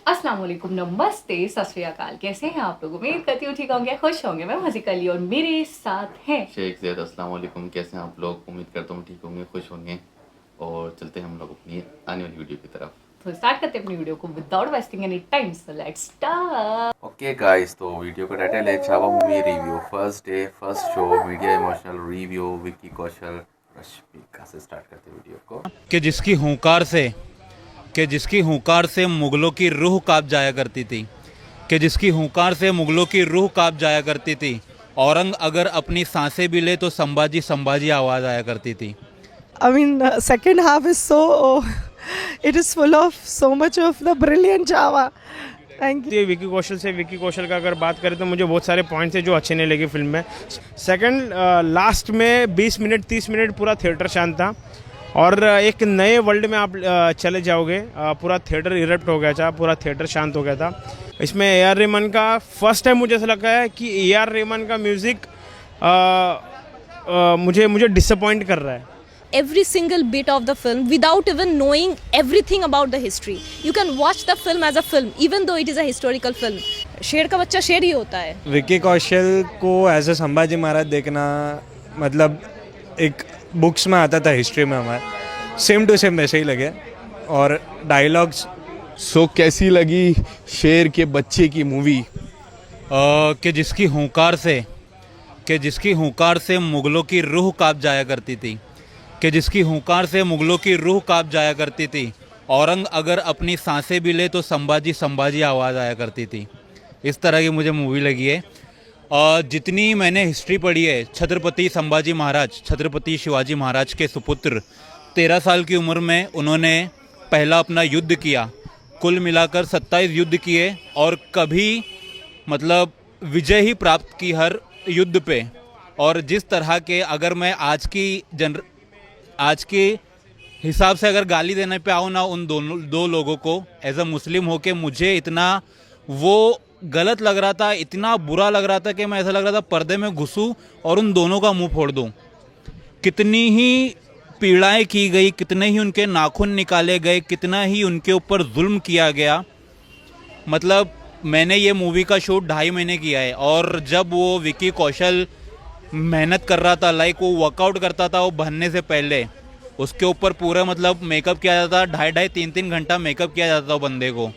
अस्सलाम वालेकुम, नमस्ते, सत श्री अकाल। कैसे हैं आप लोग? उम्मीद करती हूँ ठीक होंगे, खुश होंगे। मैं मज़ीक अली और मेरे साथ हैं शेख ज़ैद। अस्सलाम वालेकुम, कैसे हैं आप लोग? उम्मीद करता हूँ ठीक होंगे, खुश होंगे। और चलते हैं हम लोग अपनी आने वाली वीडियो की तरफ। तो स्टार्ट करते हैं अपनी वीडियो को without wasting any time. So let's start. Okay guys, तो वीडियो का टाइटल है Chhaava movie review, first day first show media emotional review, Vicky Kaushal Rashmika से स्टार्ट करते हैं वीडियो को। कि जिसकी हुंकार से मुगलों की रूह कांप जाया करती थी, कि जिसकी हुंकार से मुगलों की रूह कांप जाया करती थी। औरंग अगर अपनी सांसें भी ले तो संभाजी संभाजी आवाज़ आया करती थी। I mean, second half is so, it is full of so much of the brilliant Java. Thank you. ये विक्की कौशल का अगर बात करें तो मुझे बहुत सारे पॉइंट्स हैं जो अच्छे नहीं लगे फिल्म में। सेकंड, लास्ट में 20 मिनट 30 मिनट पूरा थिएटर शांत था और एक नए वर्ल्ड में आप चले जाओगे। पूरा थिएटर इरप्ट हो गया था, पूरा थिएटर शांत हो गया था। इसमें ए आर रहमान का फर्स्ट टाइम मुझे ऐसा लगा है कि ए आर रहमान का म्यूज़िक मुझे डिसअपॉइंट कर रहा है। Every single bit of the film without even knowing everything about the history. You can watch the film as a film even though it is a historical film. शेर का बच्चा शेर ही होता है। विक्की कौशल को एज ए संभाजी महाराज देखना मतलब एक बुक्स में आता था हिस्ट्री में, हमारे सेम टू सेम वैसे ही लगे। और डायलॉग्स कैसी लगी शेर के बच्चे की मूवी? कि जिसकी हुंकार से मुगलों की रूह कांप जाया करती थी, कि जिसकी हुंकार से मुगलों की रूह कांप जाया करती थी। औरंग अगर अपनी सांसें भी ले तो संभाजी संभाजी आवाज़ आया करती थी। इस तरह की मुझे मूवी लगी है। जितनी मैंने हिस्ट्री पढ़ी है, छत्रपति संभाजी महाराज, छत्रपति शिवाजी महाराज के सुपुत्र, 13 साल की उम्र में उन्होंने पहला अपना युद्ध किया। कुल मिलाकर 27 युद्ध किए और कभी मतलब विजय ही प्राप्त की हर युद्ध पे। और जिस तरह के अगर मैं आज के हिसाब से अगर गाली देने पे आऊँ ना उन दो लोगों को, एज अ मुस्लिम होके मुझे इतना वो गलत लग रहा था, इतना बुरा लग रहा था कि मैं ऐसा लग रहा था पर्दे में घुसूँ और उन दोनों का मुंह फोड़ दूँ। कितनी ही पीड़ाएं की गई, कितने ही उनके नाखून निकाले गए, कितना ही उनके ऊपर जुल्म किया गया। मतलब मैंने ये मूवी का शूट 2.5 महीने किया है और जब वो विक्की कौशल मेहनत कर रहा था, लाइक वो वर्कआउट करता था, वो बनने से पहले उसके ऊपर पूरा मतलब मेकअप किया जाता था, 2.5 3 घंटा मेकअप किया जाता था बंदे को।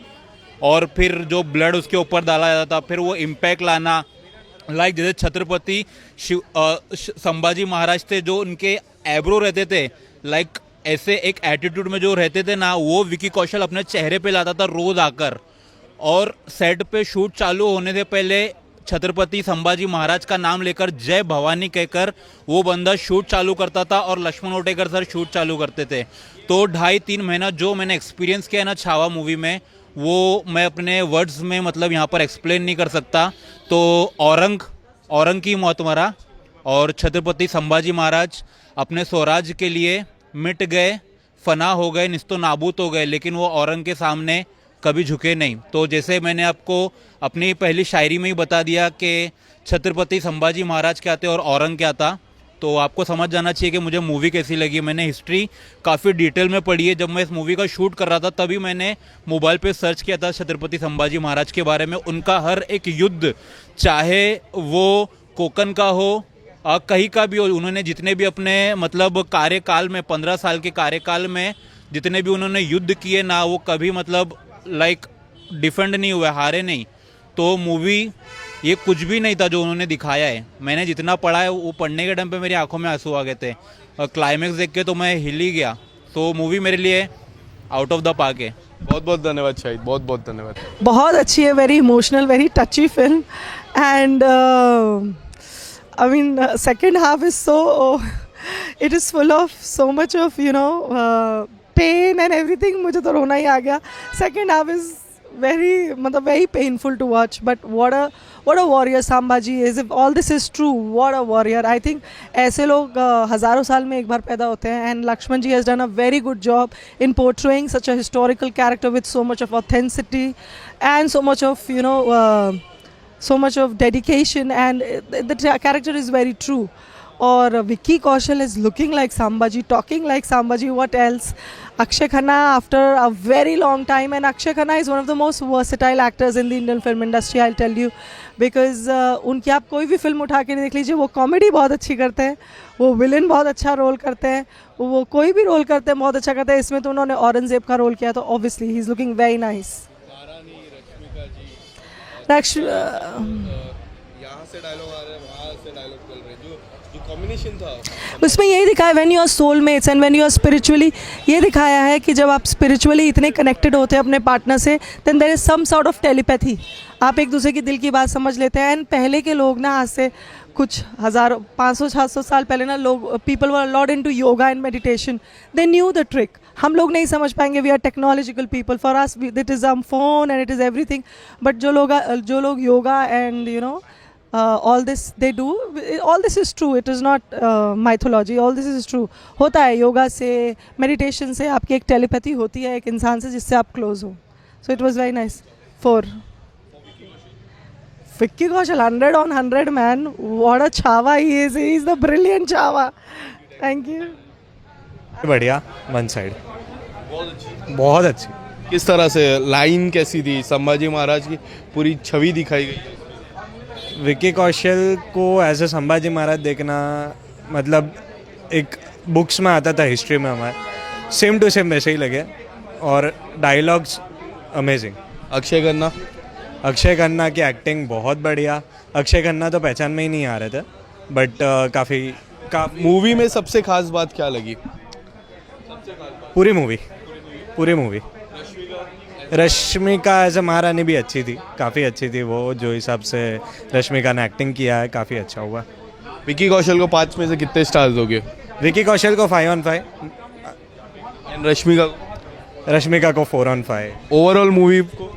और फिर जो ब्लड उसके ऊपर डाला जाता था, फिर वो इम्पैक्ट लाना, लाइक जैसे छत्रपति संभाजी महाराज थे, जो उनके एब्रो रहते थे, लाइक ऐसे एक एटीट्यूड में जो रहते थे ना, वो विक्की कौशल अपने चेहरे पे लाता था रोज आकर। और सेट पे शूट चालू होने से पहले छत्रपति संभाजी महाराज का नाम लेकर जय भवानी कहकर वो बंदा शूट चालू करता था और लक्ष्मण ओटेकर सर शूट चालू करते थे। तो 2.5-3 महीना जो मैंने एक्सपीरियंस किया ना छावा मूवी में, वो मैं अपने वर्ड्स में मतलब यहाँ पर एक्सप्लेन नहीं कर सकता। तो औरंग की मोहतमरा और छत्रपति संभाजी महाराज अपने स्वराज के लिए मिट गए, फना हो गए, निस्तो नाबूद हो गए, लेकिन वो औरंग के सामने कभी झुके नहीं। तो जैसे मैंने आपको अपनी पहली शायरी में ही बता दिया कि छत्रपति संभाजी महाराज क्या थे और औरंग क्या था, तो आपको समझ जाना चाहिए कि मुझे मूवी कैसी लगी। मैंने हिस्ट्री काफ़ी डिटेल में पढ़ी है। जब मैं इस मूवी का शूट कर रहा था तभी मैंने मोबाइल पे सर्च किया था छत्रपति संभाजी महाराज के बारे में। उनका हर एक युद्ध, चाहे वो कोकन का हो, कहीं का भी हो, उन्होंने जितने भी अपने मतलब कार्यकाल में 15 साल के कार्यकाल में जितने भी उन्होंने युद्ध किए ना, वो कभी मतलब लाइक डिफेंड नहीं हुए, हारे नहीं। तो मूवी ये कुछ भी नहीं था जो उन्होंने दिखाया है। मैंने जितना पढ़ा है वो पढ़ने के टाइम पे मेरी आंखों में आंसू आ गए थे और क्लाइमेक्स देख के तो मैं हिल ही गया। तो मूवी मेरे लिए आउट ऑफ द पार्क है। बहुत बहुत धन्यवाद शाहिद, बहुत बहुत धन्यवाद। बहुत अच्छी है, very emotional, very टची film and I mean, second half is so, it is full of so much of pain and everything. मुझे तो रोना ही आ गया। Second half is very painful to watch. But what a warrior Sambhaji is. If all this is true, what a warrior. I think ऐसे लोग हज़ारों साल में एक बार पैदा होते हैं। And Lakshman ji has done a very good job in portraying such a historical character with so much of authenticity and so much of so much of dedication, and the character is very true. और Vicky Kaushal is looking like Sambhaji, talking like Sambhaji. What else? Akshay Khanna after a very long time, and Akshay Khanna is one of the most versatile actors in the Indian film industry, I'll tell you, because उनकी आप कोई भी film उठा के देख लीजिए, वो comedy बहुत अच्छी करते हैं, वो विलन बहुत अच्छा रोल करते हैं, वो कोई भी रोल करते हैं बहुत अच्छा करते हैं. इसमें तो उन्होंने औरंगजेब का रोल किया, तो obviously he is looking very nice. यहाँ से डायलॉग आ रहे हैं, वहाँ से डायलॉग चल रहे हैं, जो कॉम्बिनेशन था उसमें यही दिखाया when you are soulmates and when you are spiritually, ये दिखाया है कि जब आप स्पिरिचुअली इतने कनेक्टेड होते हैं अपने पार्टनर से, then there is some sort of telepathy. आप एक दूसरे की दिल की बात समझ लेते हैं. एंड पहले के लोग ना, आज से कुछ 500-600 साल पहले ना, लोग people were lot into yoga and meditation. They knew the trick. हम लोग नहीं समझ पाएंगे. We are technological people. For us it is a phone and it is everything. But जो लोग yoga and you know all this they do, all this is true. It is not mythology. All this is true. होता है. योगा से, meditation से आपकी एक telepathy होती है एक इंसान से जिससे आप क्लोज हो. So it was very nice. 4 Vicky Kaushal, 100 on 100 man. What a chava he is. He is the brilliant chava. Thank you. बढ़िया. वन साइड बहुत अच्छी. किस तरह से लाइन कैसी थी, संभाजी महाराज की पूरी छवि दिखाई गई. विक्की कौशल को एज ए संभाजी महाराज देखना, मतलब एक बुक्स में आता था हिस्ट्री में हमारे, सेम टू सेम वैसे ही लगे. और डायलॉग्स अमेजिंग. अक्षय खन्ना की एक्टिंग बहुत बढ़िया. अक्षय खन्ना तो पहचान में ही नहीं आ रहे थे, बट काफ़ी मूवी में सबसे खास बात क्या लगी? पूरी मूवी रश्मिका एज ए महारानी भी अच्छी थी, काफ़ी अच्छी थी वो. जो हिसाब से रश्मिका ने एक्टिंग किया है, काफ़ी अच्छा हुआ. विक्की कौशल को 5 में से कितने स्टार्स दोगे? विक्की कौशल को 5 on 5. रश्मिका को 4 on 5. ओवरऑल मूवी को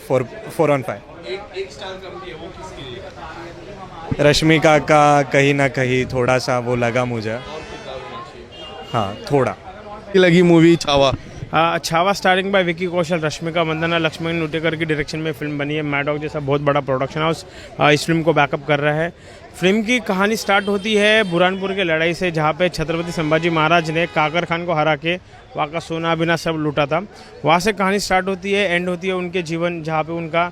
4 on 5. एक स्टार कम दिया, वो किसके लिए? रश्मिका का कहीं ना कहीं थोड़ा सा वो लगा मुझे. हाँ, थोड़ा लगी movie Chhaava. Chhaava starring by Vicky Kaushal, Rashmika Mandanna, Laxman Utekar की डायरेक्शन में फिल्म बनी है. मैड डॉग जैसा बहुत बड़ा प्रोडक्शन हाउस इस फिल्म को बैकअप कर रहा है. फिल्म की कहानी स्टार्ट होती है बुरहानपुर की लड़ाई से, जहाँ पे छत्रपति संभाजी महाराज ने काकर खान को हरा के वहाँ का सोना बिना सब लूटा था. वहाँ से कहानी स्टार्ट होती है, एंड होती है उनके जीवन, जहाँ पे उनका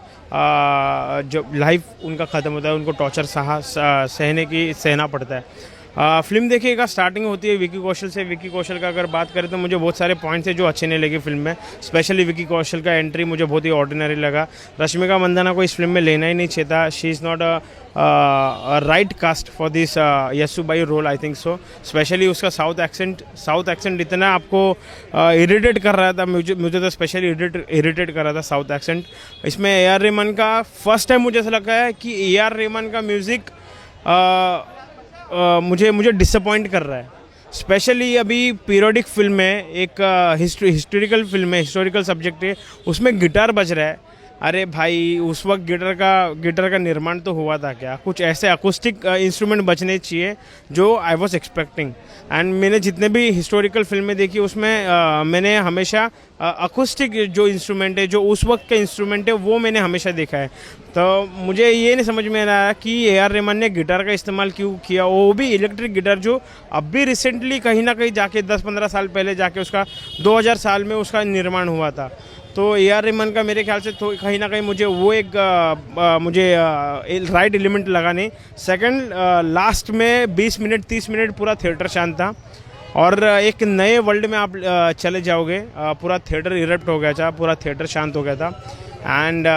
जो लाइफ उनका ख़त्म होता है. उनको टॉर्चर सहना पड़ता है. फिल्म देखिएगा. स्टार्टिंग होती है विक्की कौशल से. विक्की कौशल का अगर बात करें तो मुझे बहुत सारे पॉइंट्स हैं जो अच्छे नहीं लगे फिल्म में. स्पेशली विक्की कौशल का एंट्री मुझे बहुत ही ऑर्डिनरी लगा. रश्मिका मंदाना को इस फिल्म में लेना ही नहीं चाहिए था. She is not a right cast for this Yesubai role, I think so. Specially उसका साउथ एक्सेंट इतना आपको इरिटेट कर रहा था. मुझे तो स्पेशली इरिटेट कर रहा था साउथ एक्सेंट. इसमें AR रहमान का फर्स्ट टाइम मुझे ऐसा लगा है कि AR रहमान का म्यूज़िक मुझे डिसअपॉइंट कर रहा है. स्पेशली अभी पीरियोडिक फिल्म है, एक हिस्टोरिकल फिल्म है, हिस्टोरिकल सब्जेक्ट है, उसमें गिटार बज रहा है. अरे भाई, उस वक्त गिटार का निर्माण तो हुआ था क्या? कुछ ऐसे अकूस्टिक इंस्ट्रूमेंट बजने चाहिए जो आई वॉज एक्सपेक्टिंग. एंड मैंने जितने भी हिस्टोरिकल फिल्में देखी उसमें मैंने हमेशा अकूस्टिक जो इंस्ट्रूमेंट है, जो उस वक्त के इंस्ट्रूमेंट है, वो मैंने हमेशा देखा है. तो मुझे ये नहीं समझ में आ रहा कि AR रहमान ने गिटार का इस्तेमाल क्यों किया, वो भी इलेक्ट्रिक गिटार, जो अब भी रिसेंटली कहीं ना कहीं जाके 10-15 साल पहले जाके उसका 2000 साल में उसका निर्माण हुआ था. तो AR रहमान का मेरे ख्याल से तो कहीं ना कहीं मुझे वो एक राइट एलिमेंट लगा नहीं. सेकंड, लास्ट में 20 मिनट 30 मिनट पूरा थिएटर शांत था, और एक नए वर्ल्ड में आप चले जाओगे. पूरा थिएटर इरप्ट हो गया था, पूरा थिएटर शांत हो गया था. And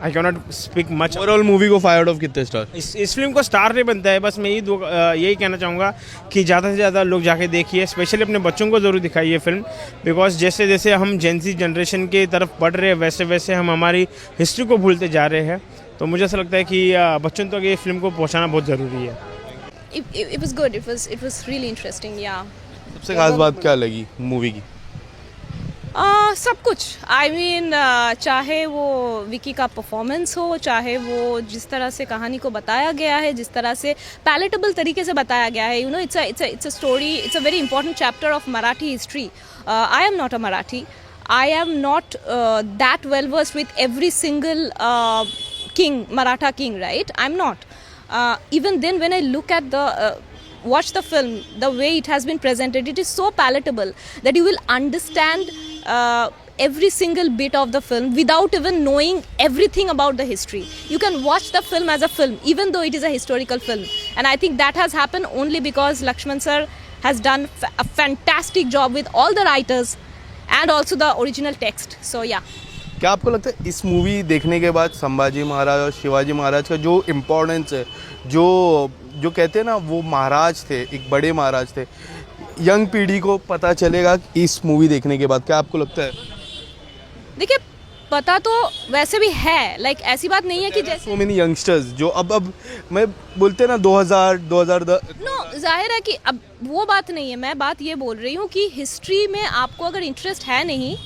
I can not speak much. Overall movie को 5 out of कितने स्टार? इस फिल्म को स्टार नहीं बनता है. बस मैं यही कहना चाहूँगा कि ज़्यादा से ज़्यादा लोग जाके देखिए. स्पेशली अपने बच्चों को ज़रूर दिखाइए फिल्म, बिकॉज जैसे जैसे हम जेनजी जनरेशन की तरफ बढ़ रहे हैं, वैसे वैसे हम हमारी हिस्ट्री को भूलते जा रहे हैं. तो मुझे ऐसा लगता है कि बच्चों तक ये फिल्म को पहुँचाना बहुत ज़रूरी है. It was good. It was really interesting. Yeah. सबसे खास बात क्या लगी मूवी की? सब कुछ. आई मीन चाहे वो विकी का परफॉर्मेंस हो, चाहे वो जिस तरह से कहानी को बताया गया है, जिस तरह से पैलेटेबल तरीके से बताया गया है. It's a story, it's a very important chapter of Marathi history. I am not a Marathi. I am not that well versed with every single king, Maratha king, right? I'm not. even then when I look at the watch the film, the way it has been presented, it is so palatable that you will understand every single bit of the film without even knowing everything about the history. You can watch the film as a film even though it is a historical film, and I think that has happened only because Lakshman sir has done a fantastic job with all the writers and also the original text. So yeah. क्या आपको लगता है इस movie देखने के बाद संभाजी महाराज और शिवाजी महाराज का जो इम्पोर्टेंस है, जो जो कहते हैं ना वो महाराज थे, एक बड़े महाराज थे, यंग पीढ़ी को पता चलेगा इस मूवी देखने के बाद? क्या आपको लगता है? देखिए, पता तो वैसे भी है, लाइक ऐसी बात नहीं है कि जैसे सो मेनी यंगस्टर्स जो अब मैं बोलते हैं ना 2010 नो, जाहिर है कि अब वो बात नहीं है। मैं बात ये बोल रही हूँ कि हिस्ट्री में आपको अगर इंटरेस्ट है नहीं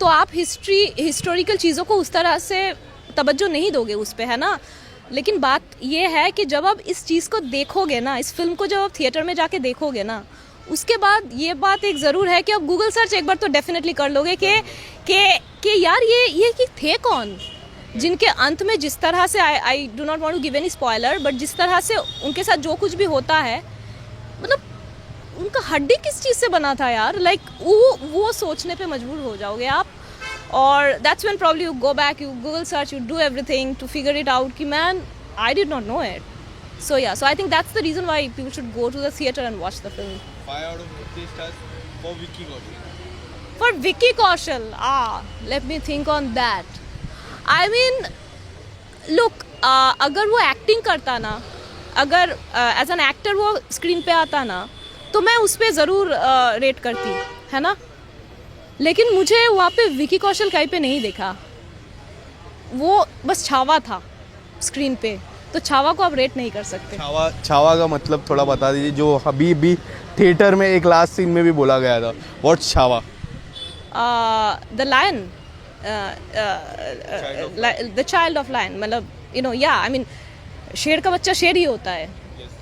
तो आप हिस्टोरिकल चीज़ों को उस तरह से तवज्जो नहीं दोगे उस पे, है ना। लेकिन बात ये है कि जब आप इस चीज़ को देखोगे ना, इस फिल्म को जब आप थिएटर में जाके देखोगे ना, उसके बाद ये बात एक ज़रूर है कि आप गूगल सर्च एक बार तो डेफिनेटली कर लोगे कि यार ये कि थे कौन, जिनके अंत में जिस तरह से I do not want to give any spoiler, but जिस तरह से उनके साथ जो कुछ भी होता है, मतलब उनका हड्डी किस चीज़ से बना था यार, लाइक वो सोचने पे मजबूर हो जाओगे आप। और that's when probably you go back, you Google search, you do everything to figure it out कि man I did not know it. So yeah, so I think that's the reason why people should go to the theater and watch the film. 5 out of 50 stars for Vicky Kaushal. For Vicky Kaushal, let me think on that. I mean, look, अगर वो acting करता ना, अगर as an actor वो screen पे आता ना, तो मैं उस पर ज़रूर रेट करती, है ना। लेकिन मुझे वहाँ पे विकी कौशल कहीं पे नहीं देखा, वो बस छावा था स्क्रीन पे, तो छावा को आप रेट नहीं कर सकते। छावा का मतलब थोड़ा बता दीजिए, जो अभी भी थिएटर में एक लास्ट सीन में भी बोला गया था। What's Chhaava? The lion, the child of lion, मतलब यू नो, या आई मीन शेर का बच्चा शेर ही होता है,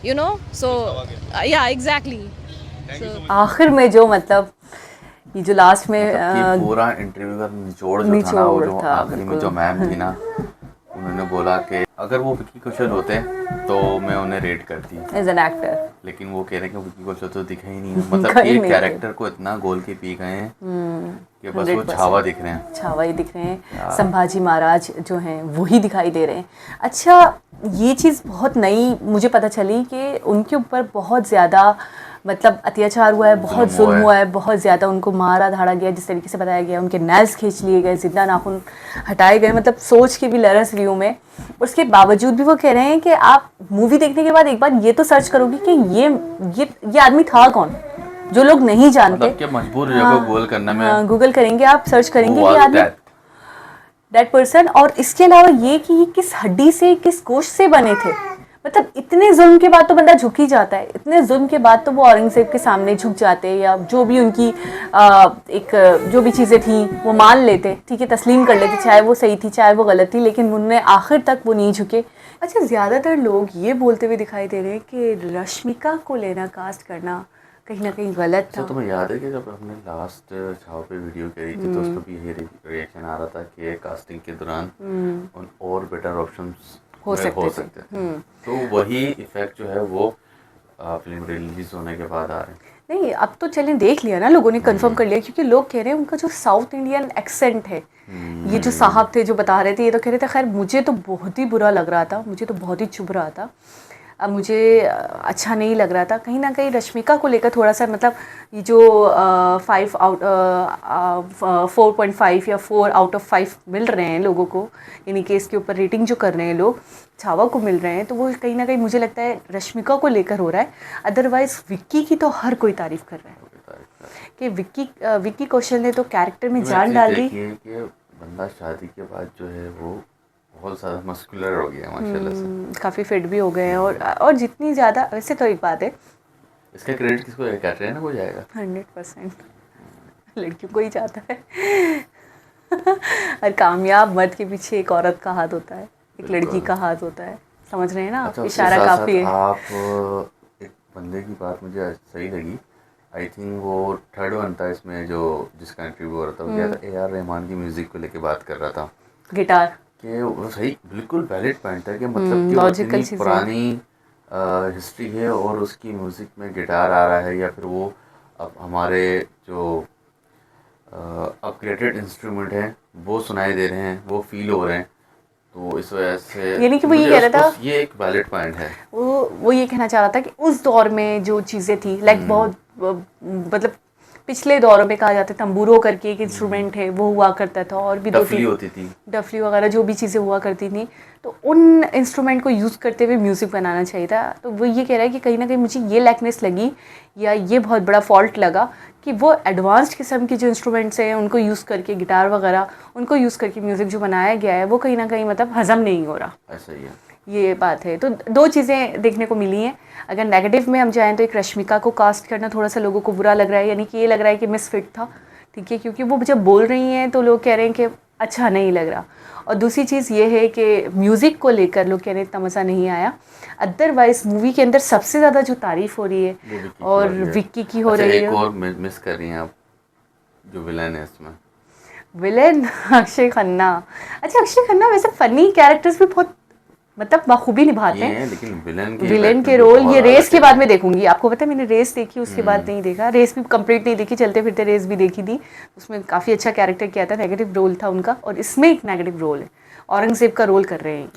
यू नो, सो या एग्जैक्टली। आखिर में जो मतलब ये जो लास्ट में ये पूरा इंटरव्यू का निचोड़ जो था ना, वो जो आखिरी में जो मैम थी ना, उन्होंने बोला कि अगर वो विकी कौशल होते तो मैं उन्हें रेट करती एज एन एक्टर, लेकिन वो कह रहे हैं कि विकी कौशल तो दिखा ही नहीं, मतलब ये कैरेक्टर को इतना गोल के पी गए हैं कि बस वो छावा दिख रहे हैं, छावा ही दिख रहे हैं। संभाजी महाराज जो हैं वही दिखाई दे रहे हैं। अच्छा, ये चीज़ बहुत नई मुझे पता चली कि उनके ऊपर बहुत ज़्यादा मतलब अत्याचार हुआ है, बहुत जुल्म हुआ है, बहुत ज़्यादा उनको मारा धाड़ा गया, जिस तरीके से बताया गया, उनके नेल्स खींच लिए गए, जिंदा नाखून हटाए गए, मतलब सोच के भी लरस गई हूँ मैं। उसके बावजूद भी वो कह रहे हैं कि आप मूवी देखने के बाद एक बार ये तो सर्च करोगे कि ये आदमी था कौन, जो लोग नहीं जानते, मतलब क्या मजबूर हो गूगल करने में, गूगल करेंगे आप, सर्च करेंगे कि आदमी दैट पर्सन। और इसके अलावा ये कि ये किस हड्डी से, किस गोश्त से बने थे, मतलब इतने जुल्म के बाद तो बंदा झुक ही जाता है, इतने जुल्म के बाद तो वो औरंगजेब के सामने झुक जाते, या जो भी उनकी एक जो भी चीज़ें थी वो मान लेते, ठीक है, तस्लीम कर लेते, चाहे वो सही थी चाहे वो गलत थी, लेकिन उनने आखिर तक वो नहीं झुके। अच्छा, ज़्यादातर लोग ये बोलते हुए दिखाई दे रहे हैं कि रश्मिका को लेना, कास्ट करना कहीं ना कहीं गलत था। तुम्हें याद है कि जब हमने लास्ट छाव पे वीडियो करी थी तो उस पर भी यही रिएक्शन आ रहा था कि कास्टिंग के दौरान उन और बेटर ऑप्शंस हो सकते थे। तो वही इफेक्ट जो है वो फिल्म रिलीज होने के बाद आ रहे हैं। नहीं, अब तो चलें देख लिया ना, लोगों ने कंफर्म कर लिया, क्योंकि लोग कह रहे हैं उनका जो साउथ इंडियन एक्सेंट है, ये जो साहब थे जो बता रहे थे, ये तो कह रहे थे, खैर मुझे तो बहुत ही बुरा लग रहा था, मुझे तो बहुत ही चुभ रहा था, अब मुझे अच्छा नहीं लग रहा था। कहीं ना कहीं रश्मिका को लेकर थोड़ा सा मतलब ये जो 4.5 या 4 आउट ऑफ 5 मिल रहे हैं लोगों को, यानी कि इसके ऊपर रेटिंग जो कर रहे हैं लोग, छावा को मिल रहे हैं, तो वो कहीं ना कहीं मुझे लगता है रश्मिका को लेकर हो रहा है। अदरवाइज़ विक्की की तो हर कोई तारीफ़ कर रहा है कि विक्की कौशल ने तो कैरेक्टर में जान डाल दी। बंदा शादी के बाद जो है वो बहुत ज़्यादा मस्कुलर हो गया माशाल्लाह से, काफ़ी फिट भी हो गए हैं, और जितनी ज़्यादा, वैसे तो एक बात है, इसका क्रेडिट किसको जाएगा? कैटरीना को जाएगा 100%, लड़कियों को ही जाता है। और कामयाब मर्द के पीछे एक औरत का हाथ होता है, एक लड़की का हाथ होता है, समझ रहे हैं ना? अच्छा, इशारा काफ़ी है। आप एक बंदे की बात मुझे सही लगी, आई थिंक वो थर्ड वन था इसमें जो जिसका इंटरव्यू हो रहा था, वो क्या था, AR रहमान की म्यूज़िक को लेके बात कर रहा था, गिटार। कि वो सही बिल्कुल वैलिड पॉइंट है कि मतलब कि वो logical इतनी चीज़ें। पुरानी हिस्ट्री है और उसकी म्यूज़िक में गिटार आ रहा है या फिर वो अब हमारे जो अपग्रेडेड इंस्ट्रूमेंट हैं वो सुनाई दे रहे हैं, वो फील हो रहे हैं, तो इस वजह से यानी कि वो ये मुझे कह रहा था, ये एक वैलिड पॉइंट है। वो ये कहना चाह रहा था कि उस दौर में जो चीज़ें थी लाइक बहुत मतलब पिछले दौरों में कहा जाता है तंबूरो करके एक इंस्ट्रूमेंट है वो हुआ करता था, और भी दो डफली होती थी, डफली वगैरह जो भी चीज़ें हुआ करती थी, तो उन इंस्ट्रूमेंट को यूज़ करते हुए म्यूज़िक बनाना चाहिए था। तो वो ये कह रहा है कि कहीं ना कहीं मुझे ये लैकनेस लगी या ये बहुत बड़ा फॉल्ट लगा कि वो एडवांस्ड किस्म के जो इंस्ट्रूमेंट्स हैं उनको यूज़ करके, गिटार वगैरह उनको यूज़ करके म्यूज़िक जो बनाया गया है वो कहीं ना कहीं मतलब हज़म नहीं हो रहा। ऐसा ही है। ये बात है। तो दो चीज़ें देखने को मिली हैं। अगर नेगेटिव में हम जाएं तो एक रश्मिका को कास्ट करना थोड़ा सा लोगों को बुरा लग रहा है, यानी कि ये लग रहा है कि मिसफिट था, ठीक है, क्योंकि वो जब बोल रही हैं तो लोग कह रहे हैं कि अच्छा नहीं लग रहा। और दूसरी चीज़ ये है कि म्यूज़िक को लेकर लोग कह रहे हैं इतना मज़ा नहीं आया। अदरवाइज़ मूवी के अंदर सबसे ज़्यादा जो तारीफ़ हो रही है और विक्की की हो रही है। एक और मिस कर रही हैं आप, जो विलन है इसमें, विलेन अक्षय खन्ना। अच्छा, अक्षय खन्ना वैसे फ़नी कैरेक्टर्स भी बहुत मतलब बखूबी निभाते हैं, लेकिन विलेन के रोल ये रेस के बाद में देखूंगी। आपको पता है मैंने रेस देखी, उसके बाद नहीं देखा, रेस भी कंप्लीट नहीं देखी, चलते फिरते रेस भी देखी थी, उसमें काफ़ी अच्छा कैरेक्टर किया था, नेगेटिव रोल था उनका, और इसमें एक नेगेटिव रोल है, औरंगजेब का रोल कर रहे हैं।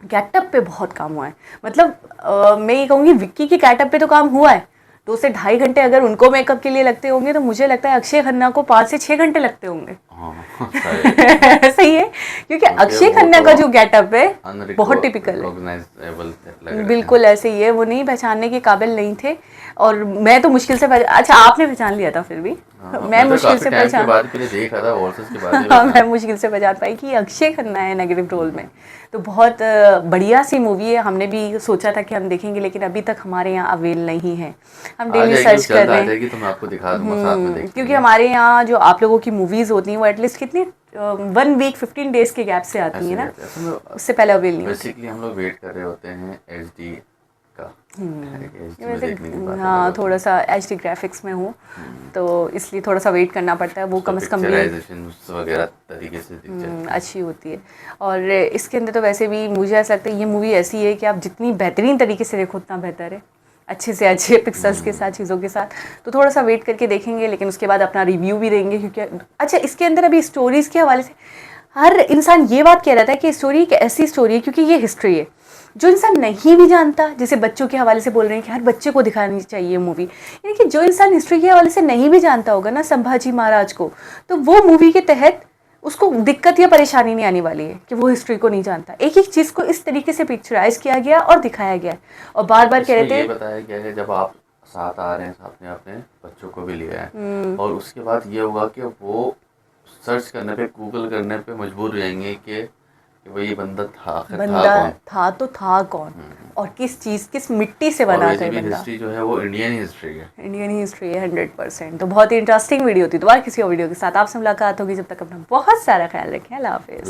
गेटअप पे बहुत काम हुआ है, मतलब मैं ये कहूँगी विक्की के गेटअप पे तो काम हुआ है, 2 से ढाई घंटे अगर उनको मेकअप के लिए लगते होंगे तो मुझे लगता है अक्षय खन्ना को 5 से 6 घंटे लगते होंगे। सही है, क्योंकि अक्षय खन्ना का जो गेटअप है बहुत टिपिकल है, बिल्कुल ऐसे ही है, वो नहीं पहचानने के काबिल नहीं थे। और मैं तो मुश्किल से अच्छा आपने पहचान लिया था, फिर भी मैं मुश्किल से पहचान मैं मुश्किल से पहचान पाई कि अक्षय खन्ना है नेगेटिव रोल में। तो बहुत बढ़िया सी मूवी है, हमने भी सोचा था कि हम देखेंगे लेकिन अभी तक हमारे यहाँ अवेल नहीं है, हम डेली सर्च कर रहे हैं, तो मैं आपको दिखा दूंगा साथ में देखेंगे। क्योंकि हमारे यहाँ जो आप लोगों की मूवीज़ होती हैं वो एटलीस्ट कितनी 1 वीक 15 डेज के गैप से आती है ना, उससे पहले अवेल नहीं होती। बेसिकली हम लोग वेट कर रहे होते हैं HD का, HD में देखने की बात है। हाँ, थोड़ा सा HD ग्राफिक्स में हूँ तो इसलिए थोड़ा सा वेट करना पड़ता है, वो कम से कम भी वगैरह तरीके से दिख जाती है, अच्छी होती है। और इसके अंदर तो वैसे भी मुझे ऐसा लगता है ये मूवी ऐसी है कि आप जितनी बेहतरीन तरीके से देखो उतना बेहतर है, अच्छे से अच्छे पिक्सल्स के साथ, चीज़ों के साथ। तो थोड़ा सा वेट करके देखेंगे, लेकिन उसके बाद अपना रिव्यू भी देंगे, क्योंकि अच्छा इसके अंदर अभी स्टोरीज़ के हवाले से हर इंसान ये बात कह रहा था कि स्टोरी एक ऐसी स्टोरी है क्योंकि ये हिस्ट्री है, जो इंसान नहीं भी जानता, जैसे बच्चों के हवाले से बोल रहे हैं कि हर बच्चे को दिखानी चाहिए मूवी, यानी कि जो इंसान हिस्ट्री के हवाले से नहीं भी जानता होगा ना संभाजी महाराज को, तो वो मूवी के तहत उसको दिक्कत या परेशानी नहीं आने वाली है कि वो हिस्ट्री को नहीं जानता। एक एक चीज़ को इस तरीके से पिक्चराइज किया गया और दिखाया गया, और बार बार कह रहे थे, ये बताया गया है जब आप साथ आ रहे हैं, आपने अपने बच्चों को भी लिया है, और उसके बाद ये होगा कि वो सर्च करने पे, गूगल करने पे मजबूर हो जाएंगे कि वही बंदा था कौन और किस चीज़, किस मिट्टी से बना था बंदा। हिस्ट्री जो है वो इंडियन हिस्ट्री है 100%। तो बहुत ही इंटरेस्टिंग वीडियो थी। दोबारा किसी और वीडियो के साथ आपसे मुलाकात होगी, जब तक अपना बहुत सारा ख्याल रखें। अल्लाह हाफिज़।